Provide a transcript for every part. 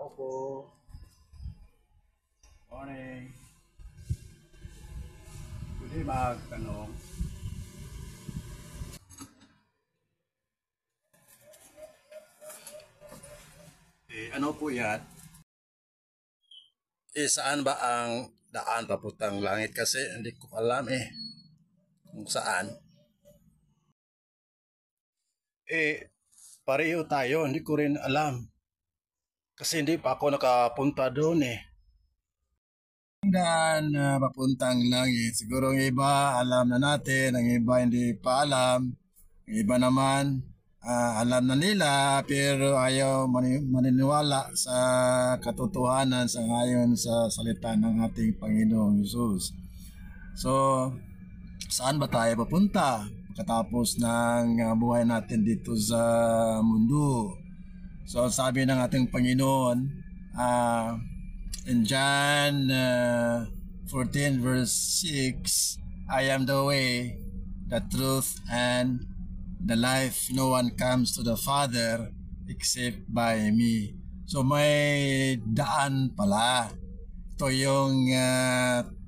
Tao po. Morning. Pwede magtanong. Ano po yan? Saan ba ang daan papuntang langit? Kasi hindi ko alam kung saan. Pareho tayo, hindi ko rin alam. Kasi hindi pa ako nakapunta doon Daan na papuntang langit. Siguro ang iba alam na natin, ang iba hindi pa alam. Ang iba naman alam na nila pero ayaw maniniwala sa katotohanan sa ngayon sa salita ng ating Panginoong Hesus. So, saan ba tayo papunta pagkatapos ng buhay natin dito sa mundo? So, sabi ng ating Panginoon in John 14 verse 6, I am the way, the truth, and the life. No one comes to the Father except by me. So may daan pala. Ito yung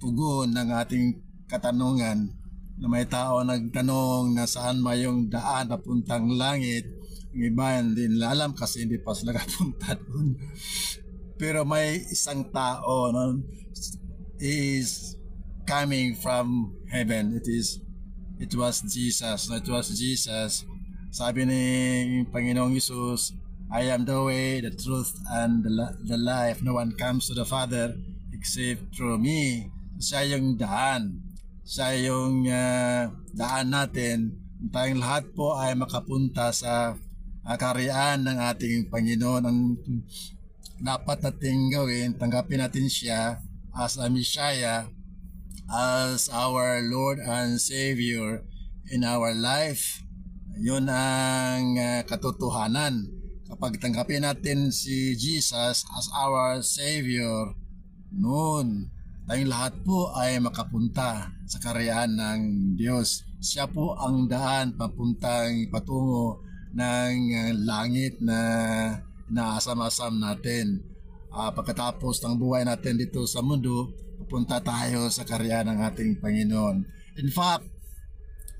tugon ng ating katanungan na may tao nagtanong na saan ba yung daan papuntang langit. Ang iba hindi nila alam kasi hindi pa sila kapunta doon. Pero may isang tao is coming from heaven. It was Jesus. It was Jesus. Sabi ni Panginoong Hesus, I am the way, the truth, and the life. No one comes to the Father except through me. Siya yung daan. Siya yung daan natin. Tayong lahat po ay makapunta sa kaharian ng ating Panginoon. Ang dapat natin gawin, tanggapin natin siya as a Messiah, as our Lord and Savior in our life. Yun ang katotohanan. Kapag tanggapin natin si Jesus as our Savior, noon tayong lahat po ay makapunta sa kaharian ng Diyos. Siya po ang daan patungo ng langit na naasam-asam natin. Pagkatapos ng buhay natin dito sa mundo, pupunta tayo sa kaharian ng ating Panginoon. In fact,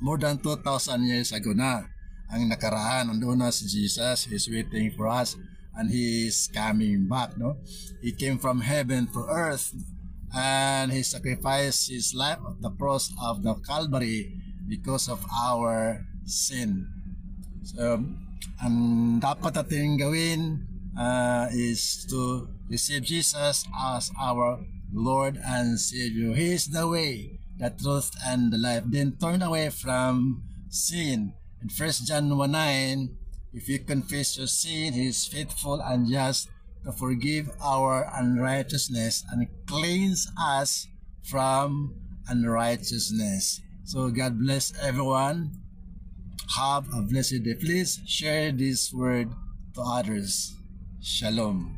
more than 2,000 years ago na ang nakaraan. Nandoon na si Jesus. He's waiting for us and He is coming back. No? He came from heaven to earth and He sacrificed His life at the cross of the Calvary because of our sin. So, ang dapat natin gawin is to receive Jesus as our Lord and Savior. He is the way, the truth, and the life. Then turn away from sin. In 1 John 1:9, if you confess your sin, He is faithful and just to forgive our unrighteousness and cleanse us from unrighteousness. So God bless everyone. Have a blessed day. Please share this word to others. Shalom.